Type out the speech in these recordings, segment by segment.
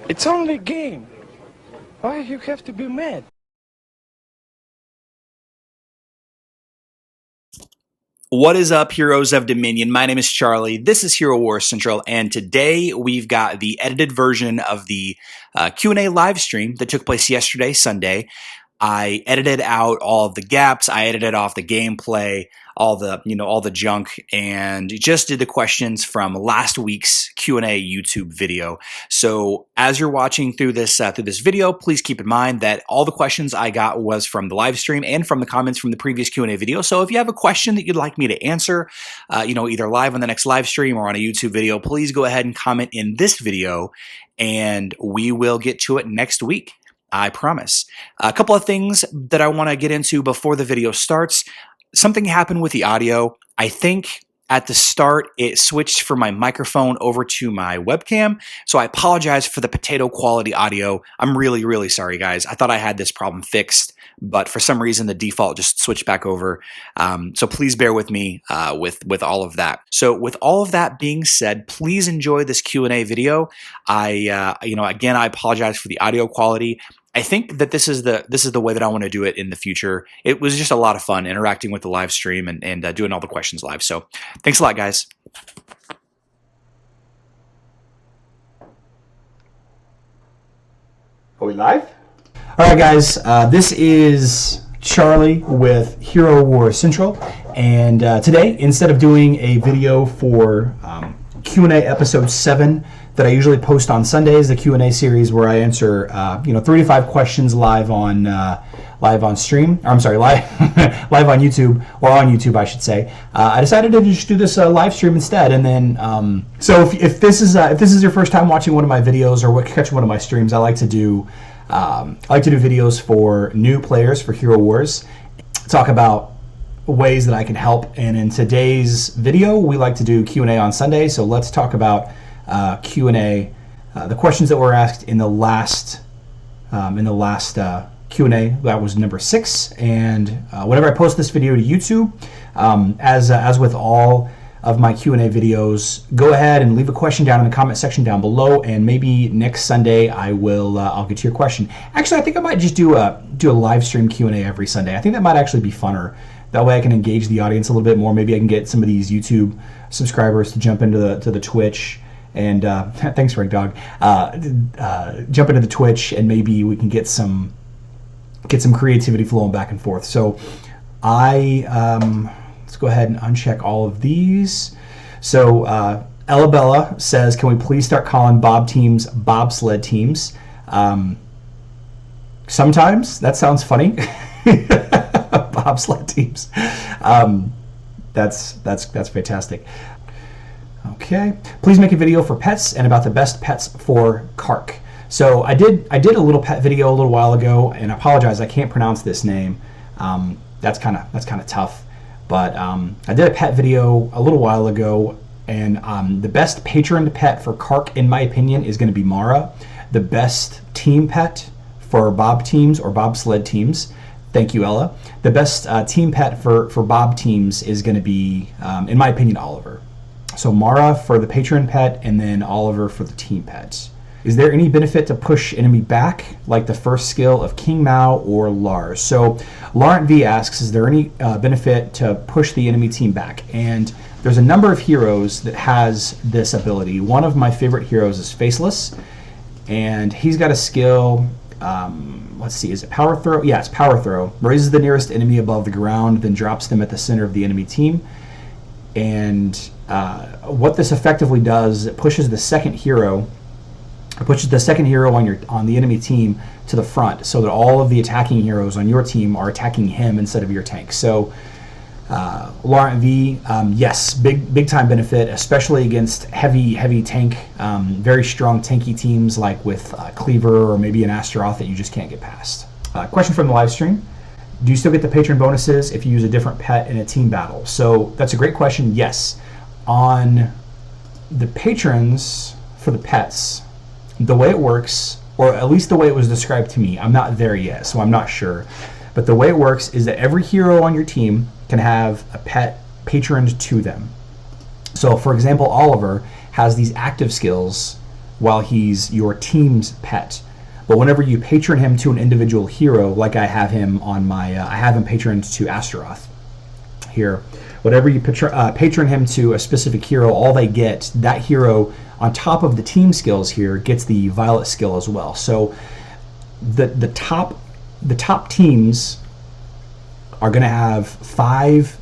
It's only a game. Why you have to be mad? What is up, heroes of Dominion? My name is Charlie. This is Hero Wars Central, and today we've got the edited version of the Q&A live stream that took place yesterday, Sunday. I edited out all of the gaps. I edited off the gameplay, all the junk, and just did the questions from last week's Q&A YouTube video. So as you're watching through this video, please keep in mind that all the questions I got was from the live stream and from the comments from the previous Q&A video. So if you have a question that you'd like me to answer, either live on the next live stream or on a YouTube video, please go ahead and comment in this video, and we will get to it next week. I promise. A couple of things that I want to get into before the video starts. Something happened with the audio. I think at the start it switched from my microphone over to my webcam, so I apologize for the potato quality audio. I'm really, really sorry, guys. I thought I had this problem fixed, but for some reason the default just switched back over. So please bear with me with all of that. So with all of that being said, please enjoy this Q&A video. Again, I apologize for the audio quality. I think that this is the way that I want to do it in the future. It was just a lot of fun interacting with the live stream and doing all the questions live. So thanks a lot, guys. Are we live? All right, guys. This is Charlie with Hero Wars Central, and today, instead of doing a video for Q&A episode 7 that I usually post on Sundays, the Q&A series where I answer 3 to 5 questions live on stream. Or I'm sorry, live live on YouTube, or on YouTube, I should say. I decided to just do this live stream instead. And then, so if this is your first time watching one of my videos or catching one of my streams, I like to do videos for new players for Hero Wars, talk about ways that I can help. And in today's video, we like to do Q&A on Sunday. So let's talk about Q&A, the questions that were asked in the last Q&A. That was number 6. And whenever I post this video to YouTube, as with all of my Q&A videos, go ahead and leave a question down in the comment section down below, and maybe next Sunday I'll get to your question. Actually, I think I might just do a live stream Q&A every Sunday. I think that might actually be funner. That way I can engage the audience a little bit more. Maybe I can get some of these YouTube subscribers to jump into the Twitch. And thanks, Rig Dog. Jump into the Twitch, and maybe we can get some creativity flowing back and forth. So let's go ahead and uncheck all of these. So Ellabella says, can we please start calling Bob teams bobsled teams? Sometimes that sounds funny. Bobsled teams. That's fantastic. Okay. Please make a video for pets and about the best pets for Kark. So I did a little pet video a little while ago, and I apologize, I can't pronounce this name. That's kind of tough. But I did a pet video a little while ago, and the best patron pet for Kark, in my opinion, is going to be Mara. The best team pet for Bob teams or bobsled teams. Thank you, Ella. The best team pet for Bob teams is going to be, in my opinion, Oliver. So Mara for the patron pet, and then Oliver for the team pet. Is there any benefit to push enemy back, like the first skill of King Mao or Lars? So Laurent V asks, is there any benefit to push the enemy team back? And there's a number of heroes that has this ability. One of my favorite heroes is Faceless, and he's got a skill, let's see, is it Power Throw? Yeah, it's Power Throw. Raises the nearest enemy above the ground, then drops them at the center of the enemy team. And what this effectively does, it pushes the second hero on the enemy team to the front, so that all of the attacking heroes on your team are attacking him instead of your tank. So Laurent V, yes, big time benefit, especially against heavy tank, very strong tanky teams like with Cleaver or maybe an Astaroth that you just can't get past. Question from the live stream. Do you still get the patron bonuses if you use a different pet in a team battle? So that's a great question. Yes. On the patrons for the pets, the way it works, or at least the way it was described to me, I'm not there yet, so I'm not sure. But the way it works is that every hero on your team can have a pet patroned to them. So, for example, Oliver has these active skills while he's your team's pet. But whenever you patron him to an individual hero, like I have him on my, I have him patroned to Astaroth here. Whatever you patron him to a specific hero, all they get, that hero on top of the team skills here gets the Violet skill as well. So the top teams are going to have 5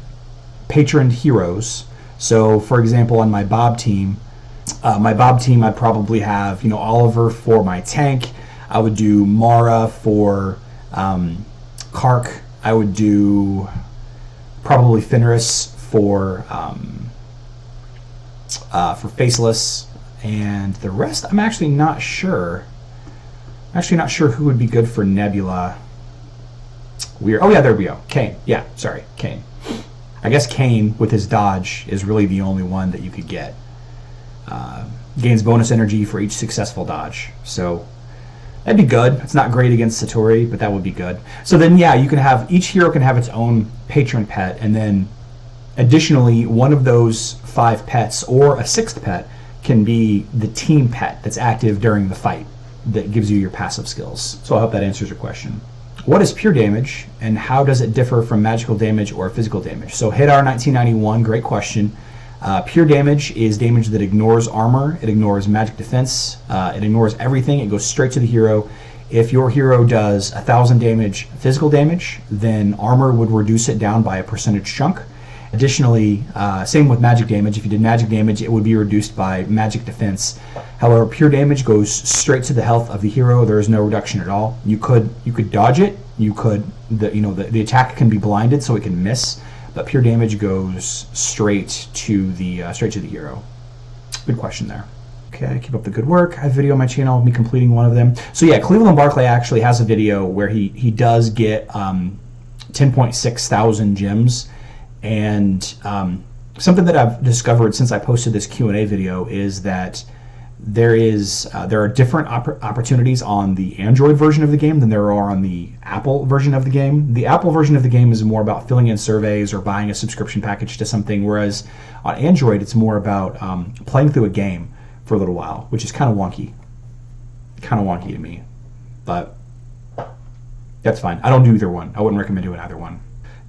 patroned heroes. So for example, on my Bob team, I'd probably have, you know, Oliver for my tank. I would do Mara for Kark. I would do probably Fenris for Faceless, and the rest I'm actually not sure. I'm actually not sure who would be good for Nebula. Weird. Oh yeah, there we go. Kane. Yeah, sorry, Kane. I guess Kane with his dodge is really the only one that you could get. Gains bonus energy for each successful dodge. So that'd be good. It's not great against Satori, but that would be good. So then, yeah, you can have, each hero can have its own patron pet, and then additionally, one of those 5 pets or a 6th pet can be the team pet that's active during the fight that gives you your passive skills. So I hope that answers your question. What is pure damage, and how does it differ from magical damage or physical damage? So Hadar 1991, great question. Pure damage is damage that ignores armor, it ignores magic defense, it ignores everything, it goes straight to the hero. If your hero does 1,000 damage physical damage, then armor would reduce it down by a percentage chunk. Additionally, same with magic damage. If you did magic damage, it would be reduced by magic defense. However, pure damage goes straight to the health of the hero. There is no reduction at all. You could dodge it. You could, the attack can be blinded so it can miss. But pure damage goes straight to the hero. Good question there. Okay, keep up the good work. I have a video on my channel of me completing one of them. So yeah, Cleveland Barclay actually has a video where he does get 10.6 thousand gems. And something that I've discovered since I posted this Q&A video is that there are different opportunities on the Android version of the game than there are on the Apple version of the game. The Apple version of the game is more about filling in surveys or buying a subscription package to something, whereas on Android it's more about playing through a game for a little while, which is kind of wonky. Kind of wonky to me, but that's fine. I don't do either one. I wouldn't recommend doing either one.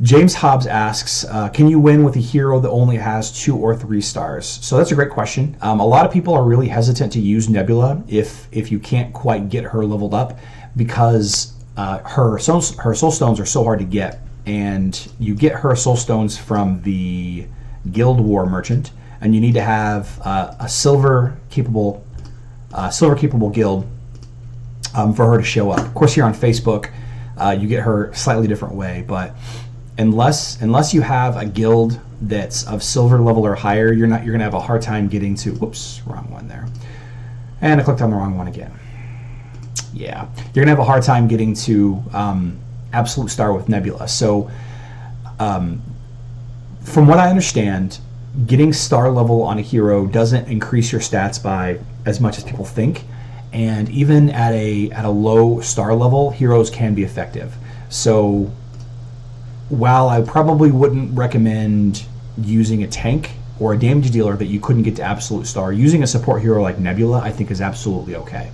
James Hobbs asks, can you win with a hero that only has 2 or 3 stars? So that's a great question. A lot of people are really hesitant to use Nebula if you can't quite get her leveled up, because her soul stones are so hard to get, and you get her soul stones from the Guild War Merchant, and you need to have a silver capable guild for her to show up. Of course, here on Facebook, you get her a slightly different way, but unless you have a guild that's of silver level or higher, you're gonna have a hard time getting to, whoops, wrong one there. And I clicked on the wrong one again. Yeah, you're gonna have a hard time getting to absolute star with Nebula. So from what I understand, getting star level on a hero doesn't increase your stats by as much as people think. And even at a low star level, heroes can be effective. So while I probably wouldn't recommend using a tank or a damage dealer that you couldn't get to absolute star, using a support hero like Nebula I think is absolutely okay.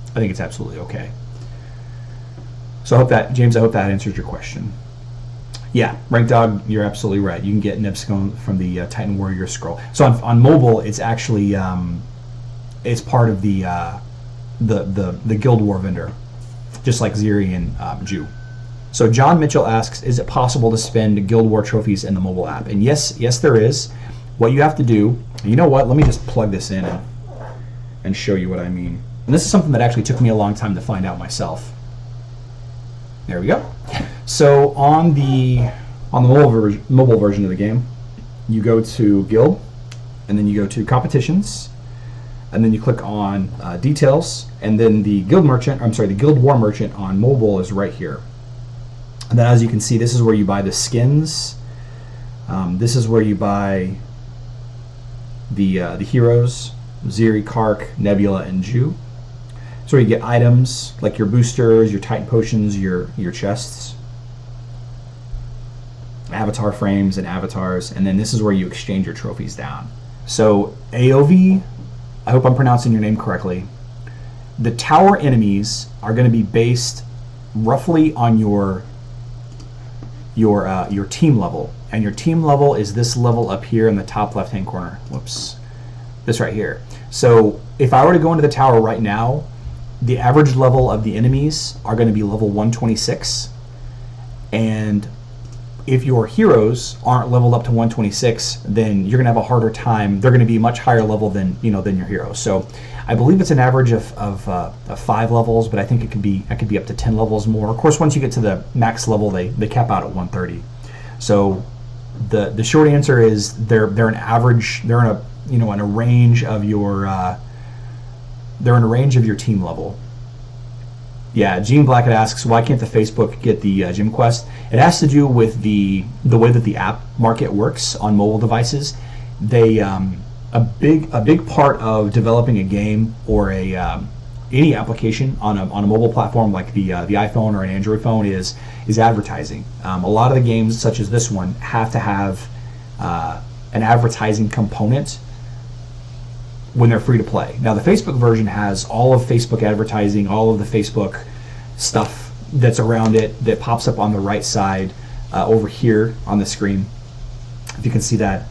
I think it's absolutely okay. So I hope that, James, I hope that answers your question. Yeah, Rank Dog, you're absolutely right. You can get Nebscone from the Titan Warrior scroll. So on mobile, it's actually it's part of the Guild War vendor, just like Ziri and Jew. So John Mitchell asks, is it possible to spend Guild War trophies in the mobile app? And yes, there is. What you have to do, you know what, let me just plug this in and show you what I mean. And this is something that actually took me a long time to find out myself. There we go. So on the mobile version of the game, you go to Guild, and then you go to Competitions, and then you click on Details, and then the Guild War Merchant on mobile is right here. And then, as you can see, this is where you buy the skins. This is where you buy the heroes, Ziri, Kark, Nebula, and Ju. So you get items like your boosters, your Titan potions, your chests, avatar frames and avatars, and then this is where you exchange your trophies down. So AOV, I hope I'm pronouncing your name correctly. The tower enemies are going to be based roughly on your team level, and your team level is this level up here in the top left-hand corner. Whoops, this right here. So if I were to go into the tower right now, the average level of the enemies are going to be level 126, and if your heroes aren't leveled up to 126, then you're going to have a harder time. They're going to be much higher level than your heroes. So I believe it's an average of 5 levels, but I think it could be up to 10 levels more. Of course, once you get to the max level, they cap out at 130. So the short answer is they're an average. They're in a range of your team level. Yeah, Gene Blackett asks, why can't the Facebook get the gym quest? It has to do with the way that the app market works on mobile devices. They a big part of developing a game or any application on a mobile platform like the iPhone or an Android phone is advertising. A lot of the games, such as this one, have to have an advertising component when they're free to play. Now the Facebook version has all of Facebook advertising, all of the Facebook stuff that's around it that pops up on the right side over here on the screen. If you can see that,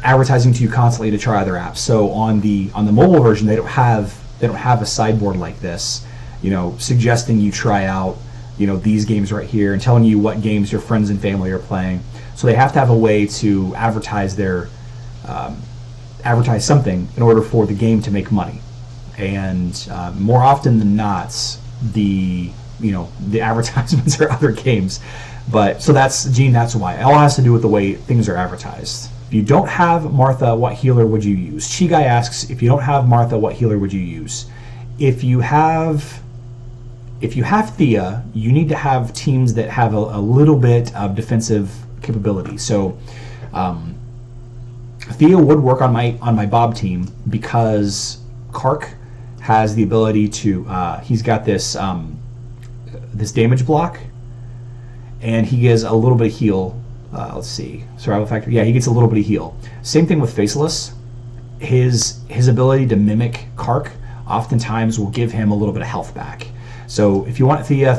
advertising to you constantly to try other apps. So on the mobile version, they don't have a sideboard like this, suggesting you try out these games right here and telling you what games your friends and family are playing. So they have to have a way to advertise advertise something in order for the game to make money, and more often than not, the advertisements are other games. But so that's why. It all has to do with the way things are advertised. If you don't have Martha, what healer would you use? Chi Guy asks, if you don't have Martha, what healer would you use? If you have Thea, you need to have teams that have a little bit of defensive capability. So Thea would work on my Bob team because Kark has the ability to he's got this this damage block, and he gives a little bit of heal. Let's see, survival factor. Yeah, he gets a little bit of heal. Same thing with Faceless. His ability to mimic Kark oftentimes will give him a little bit of health back. So if you want Thea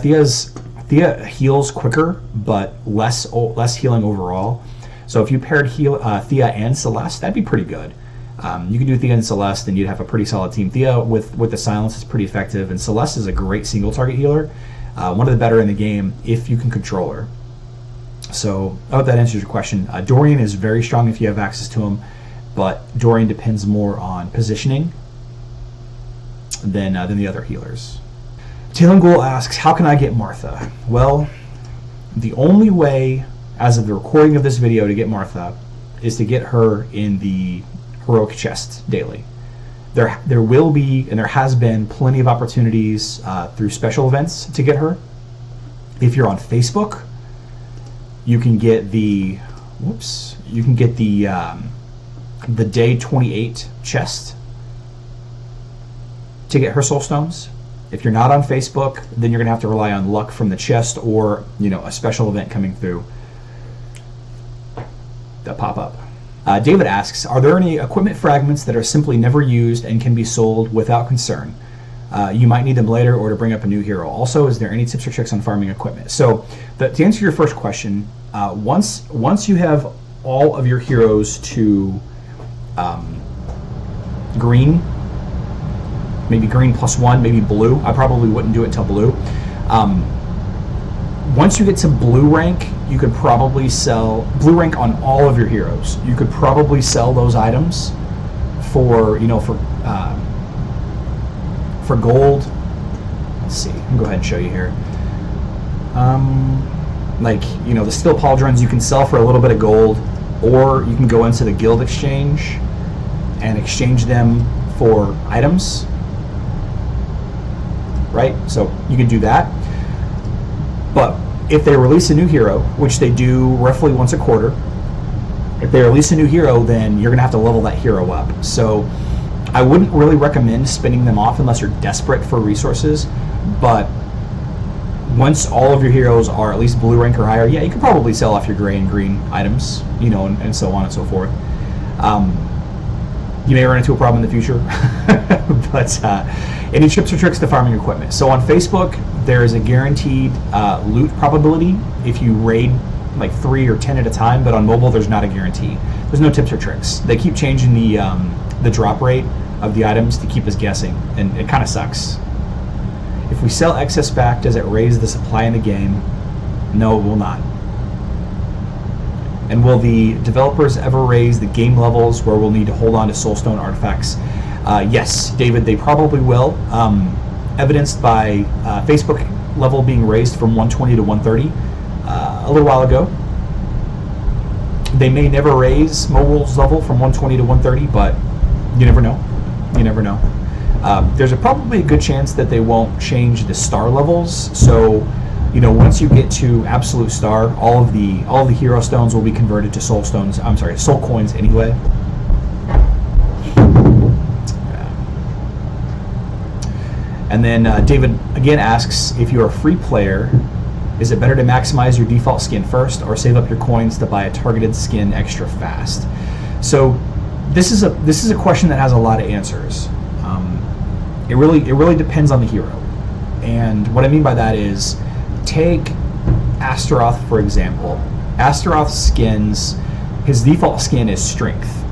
heals quicker but less healing overall. So if you paired Thea and Celeste, that'd be pretty good. You could do Thea and Celeste, and you'd have a pretty solid team. Thea with the silence is pretty effective, and Celeste is a great single target healer, one of the better in the game if you can control her. So I hope that answers your question. Dorian is very strong if you have access to him, but Dorian depends more on positioning than the other healers. Talon Ghoul asks, how can I get Martha? Well, the only way, as of the recording of this video, to get Martha is to get her in the heroic chest daily. There will be, and there has been, plenty of opportunities through special events to get her. If you're on Facebook, you can get the day 28 chest to get her soul stones. If you're not on Facebook, then you're gonna have to rely on luck from the chest or a special event coming through that pop up. David asks, are there any equipment fragments that are simply never used and can be sold without concern? You might need them later or to bring up a new hero. Also, is there any tips or tricks on farming equipment? So to answer your first question, once you have all of your heroes to green, maybe green +1, maybe blue. I probably wouldn't do it until blue. Once you get to blue rank, you could probably sell blue rank on all of your heroes. You could probably sell those items for gold. Let's see. I'll go ahead and show you here. The steel pauldrons you can sell for a little bit of gold, or you can go into the guild exchange and exchange them for items. Right? So you can do that. But if they release a new hero, which they do roughly once a quarter, if they release a new hero, then you're going to have to level that hero up. So I wouldn't really recommend spinning them off unless you're desperate for resources. But once all of your heroes are at least blue rank or higher, yeah, you could probably sell off your gray and green items, and so on and so forth. you may run into a problem in the future. But any tips or tricks to farming equipment? So on Facebook, there is a guaranteed loot probability if you raid like 3 or 10 at a time, but on mobile, there's not a guarantee. There's no tips or tricks. They keep changing the drop rate of the items to keep us guessing, and it kind of sucks. If we sell excess back, does it raise the supply in the game? No, it will not. And will the developers ever raise the game levels where we'll need to hold on to soulstone artifacts? Yes, David, they probably will. Evidenced by Facebook level being raised from 120 to 130 a little while ago. They may never raise mobile's level from 120 to 130, but you never know. You never know. There's probably a good chance that they won't change the star levels. So, you know, once you get to absolute star, all of the hero stones will be converted to soul stones. I'm sorry, soul coins anyway. And then David again asks, if you're a free player, is it better to maximize your default skin first or save up your coins to buy a targeted skin extra fast? So this is a question that has a lot of answers. It really depends on the hero. And what I mean by that is, take Astaroth for example. Astaroth's skins, his default skin is strength,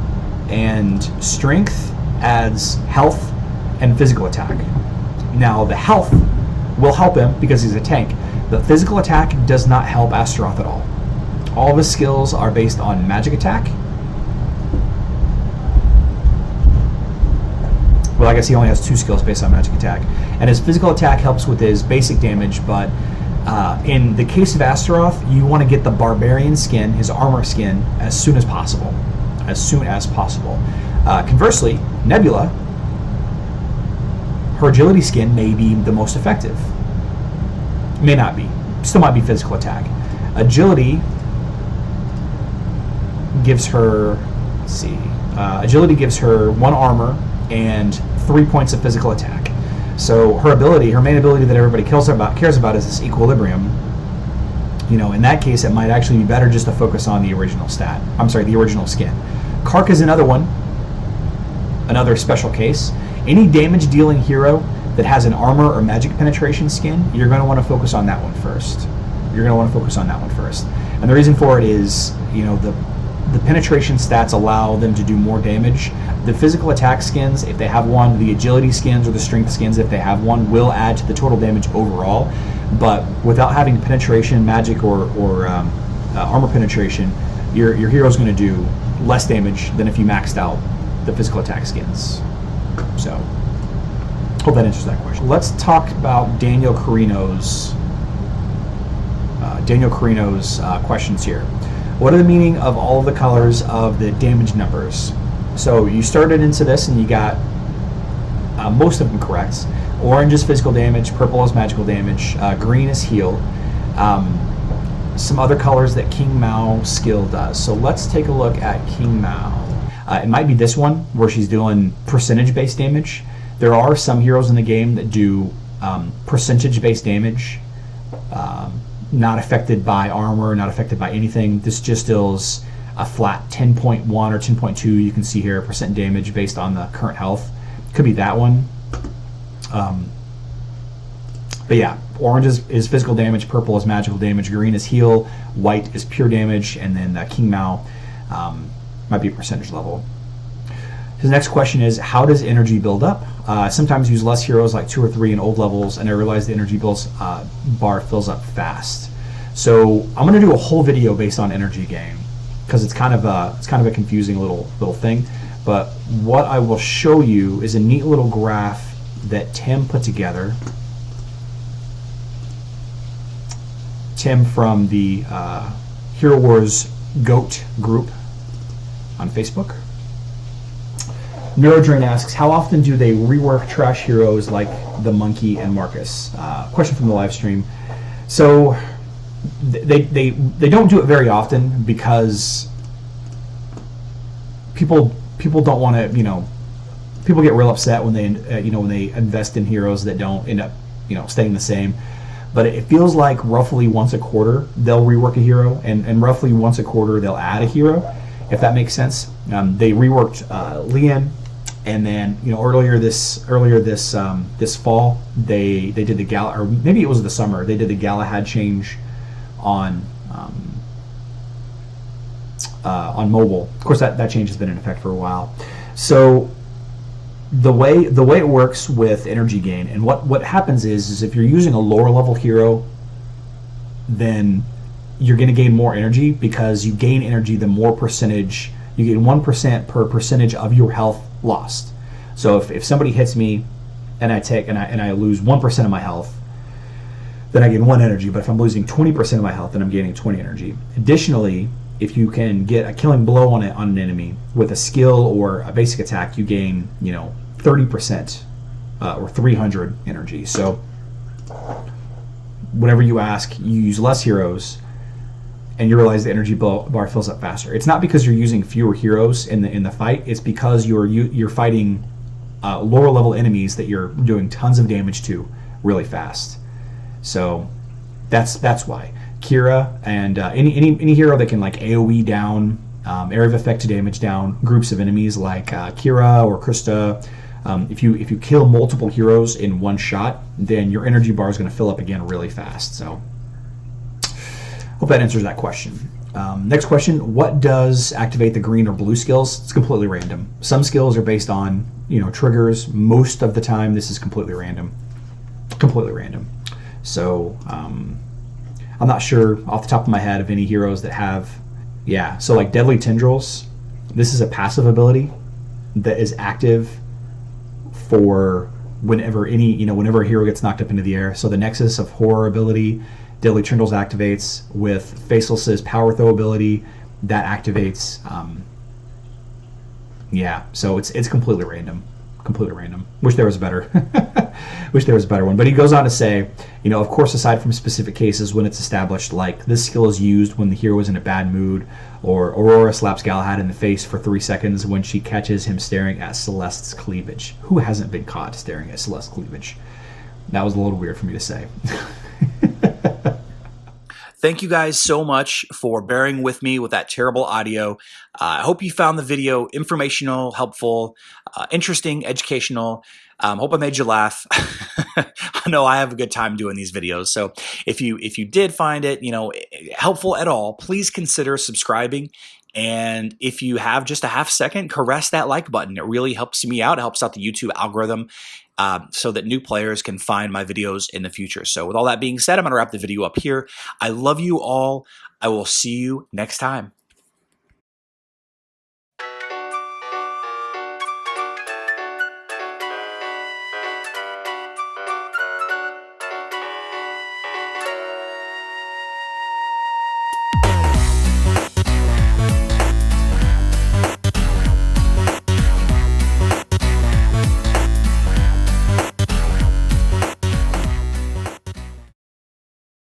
and strength adds health and physical attack. Now the health will help him because he's a tank. The physical attack does not help Astaroth at all. All of his skills are based on magic attack. Well, I guess he only has 2 skills based on magic attack. And his physical attack helps with his basic damage, but in the case of Astaroth, you want to get the barbarian skin, his armor skin, as soon as possible. As soon as possible. Conversely, Nebula, her agility skin may be the most effective. May not be. Still might be physical attack. Agility gives her, let's see, agility gives her 1 armor and 3 points of physical attack. So her ability, her main ability that everybody cares about is this equilibrium. You know, in that case, it might actually be better just to focus on the original stat. I'm sorry, the original skin. Kark is another one, another special case. Any damage dealing hero that has an armor or magic penetration skin, you're going to want to focus on that one first. You're going to want to focus on that one first. And the reason for it is, you know, the penetration stats allow them to do more damage. The physical attack skins, if they have one, the agility skins or the strength skins, if they have one, will add to the total damage overall. But without having penetration, magic, or armor penetration, your hero's going to do less damage than if you maxed out the physical attack skins. So, hope that answers that question. Let's talk about Daniel Carino's questions here. What are the meaning of all of the colors of the damage numbers? So you started into this and you got most of them correct. Orange is physical damage, purple is magical damage, green is heal. Some other colors that King Mao skill does. So let's take a look at King Mao. It might be this one where she's doing percentage-based damage. There are some heroes in the game that do percentage-based damage, not affected by armor, not affected by anything. This just deals a flat 10.1 or 10.2. You can see here percent damage based on the current health. Could be that one. But yeah, orange is physical damage, purple is magical damage, green is heal, white is pure damage, and then King Mao might be percentage level. His next question is, how does energy build up? I sometimes use less heroes, like 2 or 3 in old levels, and I realize the energy bar fills up fast. So I'm going to do a whole video based on energy gain, because it's kind of a confusing little thing. But what I will show you is a neat little graph that Tim put together. Tim from the Hero Wars GOAT group on Facebook. Neurodrain asks, how often do they rework trash heroes like the Monkey and Marcus? Question from the live stream. So they don't do it very often because people don't want to, people get real upset when they when they invest in heroes that don't end up staying the same. But it feels like roughly once a quarter they'll rework a hero, and roughly once a quarter they'll add a hero, if that makes sense. They reworked Lian And then earlier this fall they did the or maybe it was the summer, they did the Galahad change on mobile. Of course, that change has been in effect for a while. So the way it works with energy gain, and what happens is if you're using a lower level hero, then you're going to gain more energy, because you gain energy the more percentage. You gain 1% per percentage of your health lost. So if somebody hits me and I lose 1% of my health, then I gain 1 energy. But if I'm losing 20% of my health, then I'm gaining 20 energy. Additionally, if you can get a killing blow on an enemy with a skill or a basic attack, you gain 30% or 300 energy. So whenever you ask, you use less heroes, and you realize the energy bar fills up faster. It's not because you're using fewer heroes in the fight. It's because you're fighting lower level enemies that you're doing tons of damage to really fast. So that's why Kira and any hero that can like AOE down, area of effect to damage down groups of enemies like Kira or Krista. If you kill multiple heroes in one shot, then your energy bar is going to fill up again really fast. So hope that answers that question. Next question: what does activate the green or blue skills? It's completely random. Some skills are based on triggers. Most of the time, this is completely random. Completely random. So I'm not sure off the top of my head of any heroes that have. Yeah. So like Deadly Tendrils, this is a passive ability that is active for whenever whenever a hero gets knocked up into the air. So the Nexus of Horror ability, Deadly Tendrils activates with Faceless's Power Throw ability. That activates. So it's completely random. Completely random. Wish there was a better. Wish there was a better one. But he goes on to say, of course, aside from specific cases when it's established, like this skill is used when the hero is in a bad mood, or Aurora slaps Galahad in the face for 3 seconds when she catches him staring at Celeste's cleavage. Who hasn't been caught staring at Celeste's cleavage? That was a little weird for me to say. Thank you guys so much for bearing with me with that terrible audio. I hope you found the video informational, helpful, interesting, educational. Hope I made you laugh. I know I have a good time doing these videos. So if you did find it, helpful at all, please consider subscribing. And if you have just a half second, caress that like button. It really helps me out. It helps out the YouTube algorithm so that new players can find my videos in the future. So with all that being said, I'm going to wrap the video up here. I love you all. I will see you next time.